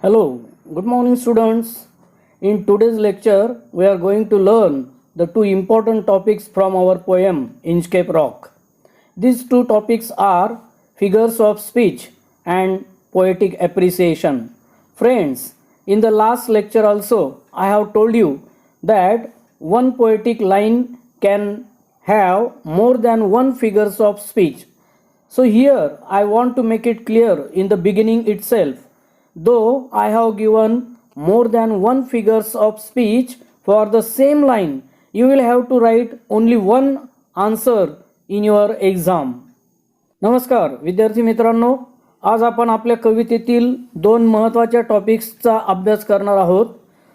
Hello, good morning students. In today's lecture, we are going to learn the two important topics from our poem Inchcape Rock. These two topics are figures of speech and poetic appreciation. Friends, in the last lecture also, I have told you that one poetic line can have more than one figures of speech. So here I want to make it clear in the beginning itself. Though I have given more than one figures of speech for the same line, you will have to write only one answer in your exam. नमस्कार विद्यार्थी मित्रांनो, आज आपण आपल्या कवितेतील दोन महत्त्वाच्या टॉपिक्सचा अभ्यास करणार आहोत.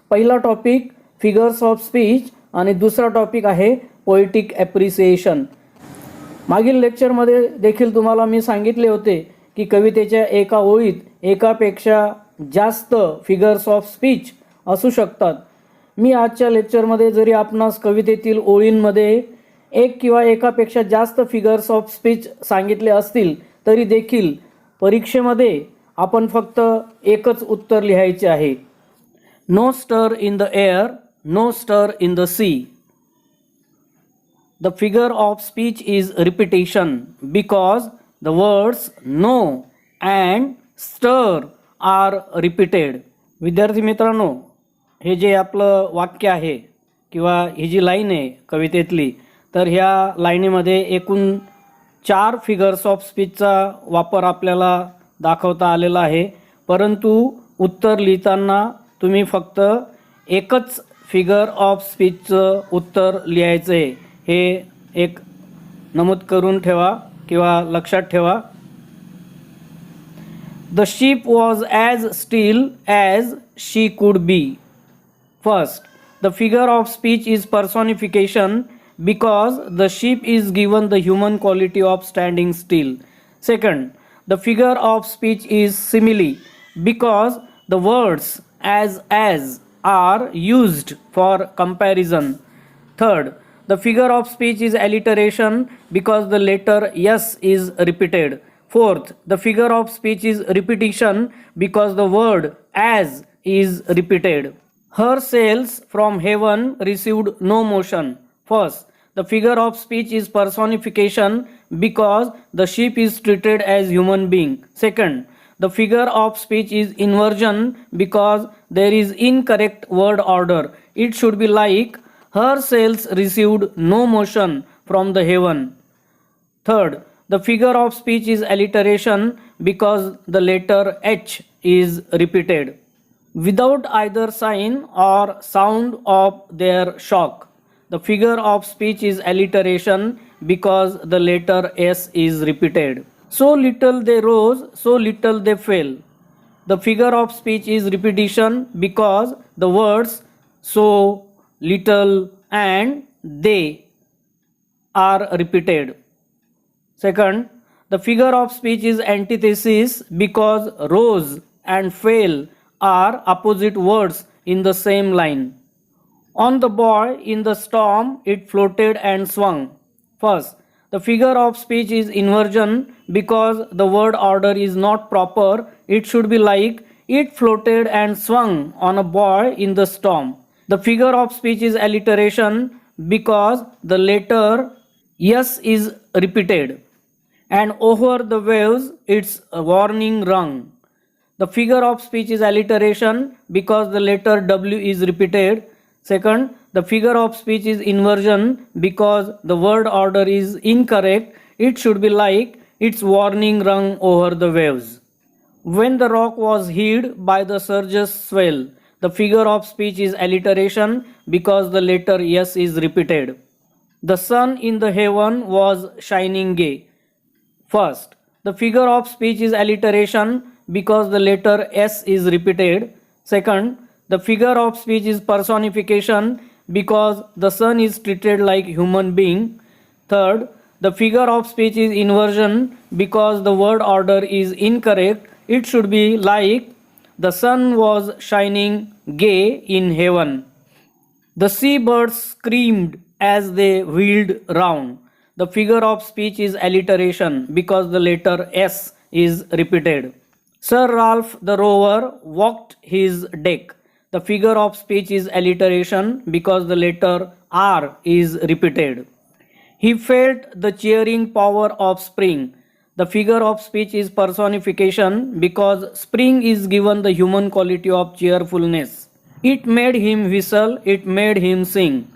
पहिला टॉपिक फिगर्स ऑफ स्पीच आणि दुसरा टॉपिक आहे पोएटिक ॲप्रिसिएशन. मागील लेक्चरमध्ये देखील तुम्हाला मी सांगितले होते की कवितेच्या एका ओळीत एकापेक्षा जास्त फिगर्स ऑफ स्पीच असू शकतात. मी आजच्या लेक्चरमध्ये जरी आपणास कवितेतील ओळींमध्ये एक किंवा एकापेक्षा जास्त फिगर्स ऑफ स्पीच सांगितले असतील तरी देखील परीक्षेमध्ये आपण फक्त एकच उत्तर लिहायचे आहे. No stir in the air, no stir in the sea. The figure of speech is repetition because the words no and stir are repeated. विद्यार्थी मित्रांनो, हे जे आपलं वाक्य आहे किंवा ही जी लाईन आहे कवितेतली, तर ह्या लाईनीमध्ये एकूण 4 फिगर्स ऑफ स्पीचचा वापर आपल्याला दाखवता आलेला आहे. परंतु उत्तर लिहिताना तुम्ही फक्त एकच फिगर ऑफ स्पीचचं उत्तर लिहायचं आहे. हे एक नमूद करून ठेवा किंवा लक्षात ठेवा. The sheep was as steel as she could be. First, the figure of speech is पर्सॉनिफिकेशन because the sheep is given the human quality of standing still. Second, the figure of speech is simile because the words as are used for comparison. Third, the figure of speech is alliteration because the letter s is repeated. Fourth, the figure of speech is repetition because the word as is repeated. Her sails from heaven received no motion. First, the figure of speech is personification because the sheep is treated as human being. Second, the figure of speech is inversion because there is incorrect word order. It should be like her sails received no motion from the heaven. Third, the figure of speech is alliteration because the letter h is repeated without either sign or sound of their shock. The figure of speech is alliteration because the letter s is repeated. So little they rose, so little they fell. The figure of speech is repetition because the words so, little and they are repeated. Second, the figure of speech is antithesis because rose and fell are opposite words in the same line. On the boy in the storm it floated and swung. First, the figure of speech is inversion because the word order is not proper. It should be like it floated and swung on a boy in the storm. The figure of speech is alliteration because the letter s is repeated and over the waves it's a warning rung. The figure of speech is alliteration because the letter w is repeated. Second, the figure of speech is inversion because the word order is incorrect. It should be like its warning rung over the waves. When the rock was hid by the surge's swell, the figure of speech is alliteration because the letter s is repeated. The sun in the heaven was shining gay. First, the figure of speech is alliteration because the letter s is repeated. Second, the figure of speech is personification because the sun is treated like human being. Third, the figure of speech is inversion because the word order is incorrect. It should be like the sun was shining gay in heaven. The seabirds screamed as they wheeled round. The figure of speech is alliteration because the letter s is repeated. Sir Ralph the rower walked his deck. The figure of speech is alliteration because the letter R is repeated. He felt the cheering power of spring. The figure of speech is personification because spring is given the human quality of cheerfulness. It made him whistle, it made him sing.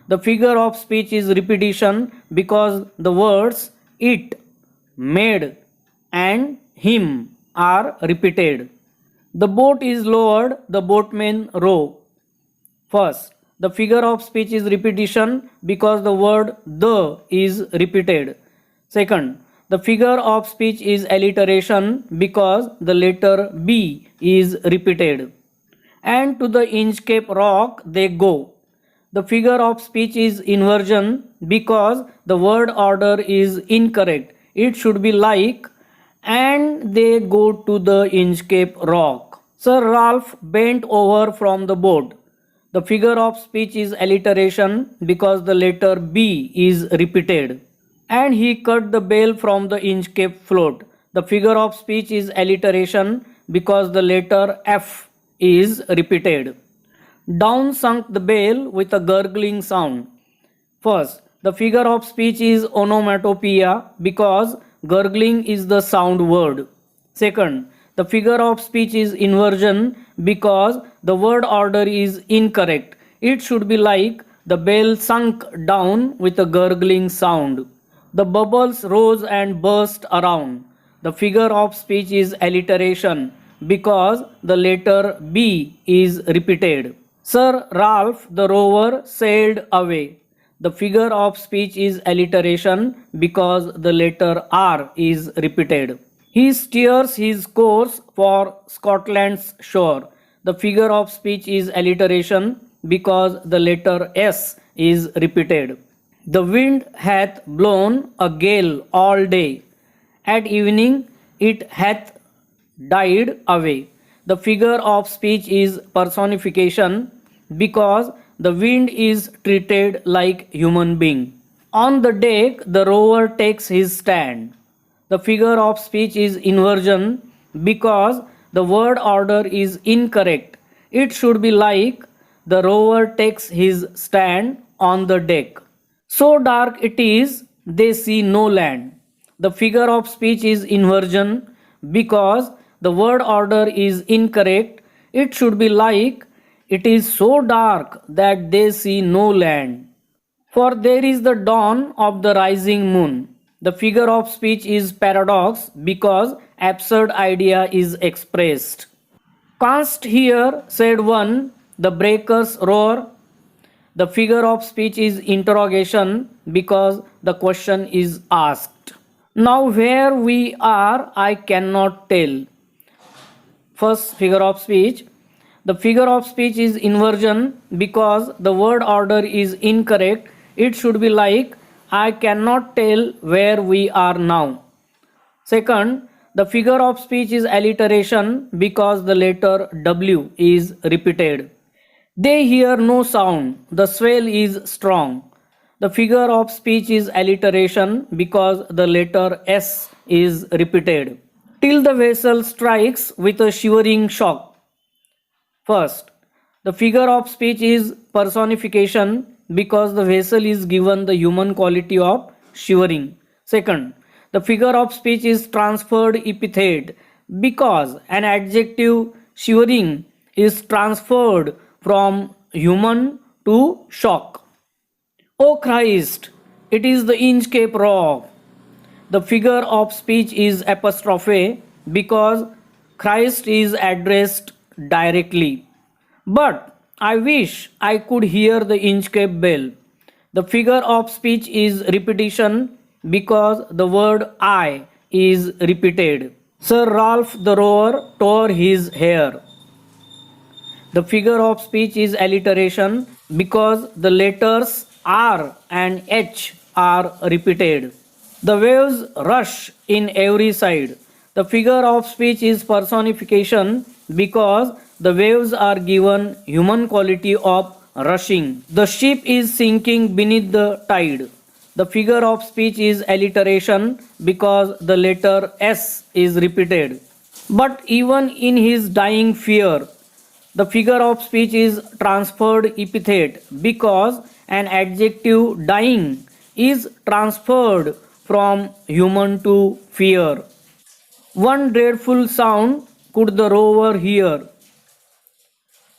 The figure of speech is repetition because the words it, made, and him are repeated. The boat is lowered, the boatmen row. First, the figure of speech is repetition because the word the is repeated. Second, the figure of speech is alliteration because the letter B is repeated. And to the Inchcape Rock they go. The figure of speech is inversion because the word order is incorrect. It should be like, and they go to the Inchcape Rock. Sir Ralph bent over from the boat. The figure of speech is alliteration because the letter B is repeated. And he cut the bale from the Inchcape float. The figure of speech is alliteration because the letter F is repeated. Down sunk the bale with a gurgling sound. First, the figure of speech is onomatopoeia because gurgling is the sound word. Second, the figure of speech is inversion because the word order is incorrect. It should be like the bell sunk down with a gurgling sound. The bubbles rose and burst around. The figure of speech is alliteration because the letter B is repeated. Sir Ralph the rower sailed away. The figure of speech is alliteration because the letter R is repeated. He steers his course for Scotland's shore. The figure of speech is alliteration because the letter S is repeated. The wind hath blown a gale all day. At evening it hath died away. The figure of speech is personification because the wind is treated like human being. On the deck the rower takes his stand. The figure of speech is inversion because the word order is incorrect. It should be like the rower takes his stand on the deck. So dark it is, they see no land. The figure of speech is inversion because the word order is incorrect. It should be like it is so dark that they see no land. For there is the dawn of the rising moon. The figure of speech is paradox because absurd idea is expressed. Canst hear, said one, the breakers roar. The figure of speech is interrogation because the question is asked. Now where we are, I cannot tell. First figure of speech. The figure of speech is inversion because the word order is incorrect. It should be like I cannot tell where we are now. Second, the figure of speech is alliteration because the letter W is repeated. They hear no sound, the swell is strong. The figure of speech is alliteration because the letter S is repeated. Till the vessel strikes with a shivering shock. First, the figure of speech is personification because the vessel is given the human quality of shivering. Second, the figure of speech is transferred epithet because an adjective shivering is transferred from human to shock. O Christ, it is the Inchcape Rock. The figure of speech is apostrophe because Christ is addressed directly. But I wish I could hear the Inchcape bell. The figure of speech is repetition because the word I is repeated. Sir Ralph the rower tore his hair. The figure of speech is alliteration because the letters R and H are repeated. The waves rush in every side. The figure of speech is personification because the waves are given human quality of rushing. The ship is sinking beneath the tide. The figure of speech is alliteration because the letter S is repeated. But even in his dying fear, the figure of speech is transferred epithet because an adjective dying is transferred from human to fear. One dreadful sound could the rover hear.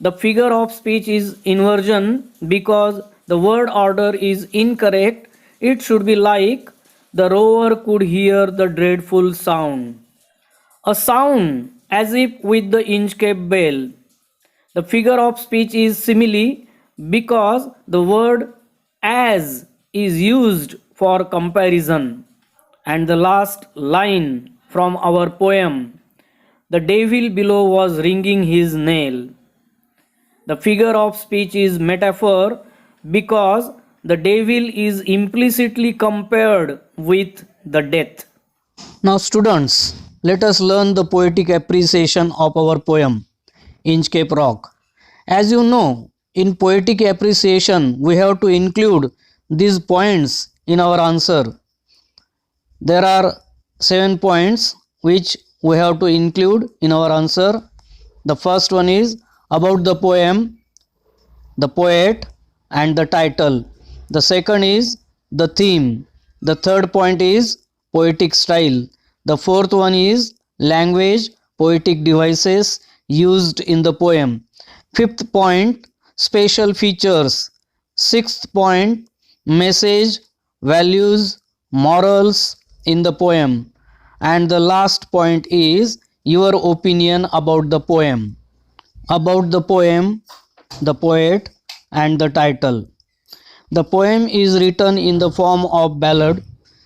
The figure of speech is inversion because the word order is incorrect. It should be like the rover could hear the dreadful sound. A sound as if with the Inchcape bell. The figure of speech is simile because the word as is used for comparison. And the last line from our poem, the devil below was ringing his nail. The figure of speech is metaphor because the devil is implicitly compared with the death. Now, students, let us learn the poetic appreciation of our poem, Inchcape Rock. As you know, in poetic appreciation, we have to include these points in our answer. There are 7 points which we have to include in our answer. The first one is about the poem, the poet, and the title. The second is the theme. The third point is poetic style. The fourth one is language, poetic devices used in the poem. Fifth point, special features. Sixth point, message, values, morals in the poem. And the last point is your opinion about the poem. About the poem, the poet, and the title. The poem is written in the form of ballad.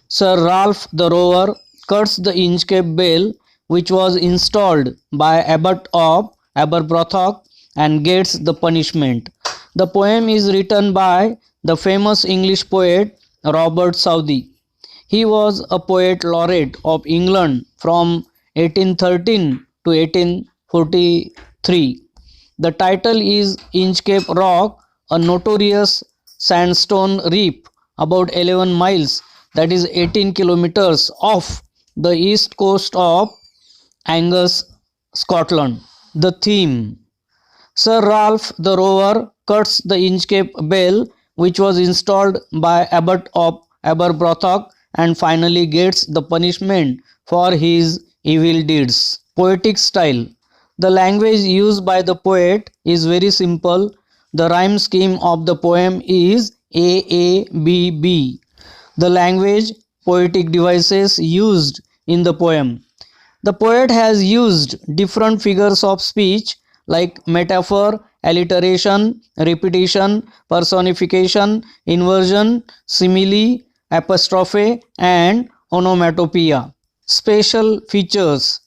Sir Ralph the Rover cuts the Inchcape bell, which was installed by Abbot of Aberbrothock, and gets the punishment. The poem is written by the famous English poet Robert Southey. He was a poet laureate of England from 1813 to 1843. The title is Inchcape Rock, a notorious sandstone reef about 11 miles, that is 18 kilometers, off the east coast of Angus, Scotland. The theme: Sir Ralph the Rover cuts the Inchcape bell, which was installed by Abbot of Aberbrothock, and finally gets the punishment for his evil deeds. Poetic style: the language used by the poet is very simple. The rhyme scheme of the poem is AABB. The language, poetic devices used in the poem. The poet has used different figures of speech like metaphor, alliteration, repetition, personification, inversion, simile, apostrophe, and onomatopoeia. Special features: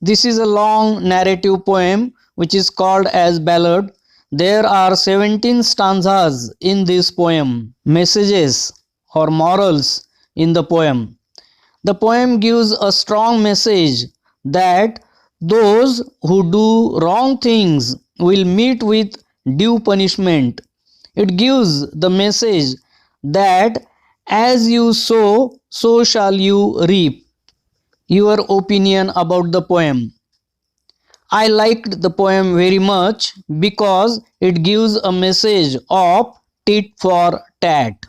this is a long narrative poem which is called as ballad. There are 17 stanzas in this poem. Messages or morals in the poem. The poem gives a strong message that those who do wrong things will meet with due punishment. It gives the message that as you sow, so shall you reap. Your opinion about the poem. I liked the poem very much because it gives a message of tit for tat.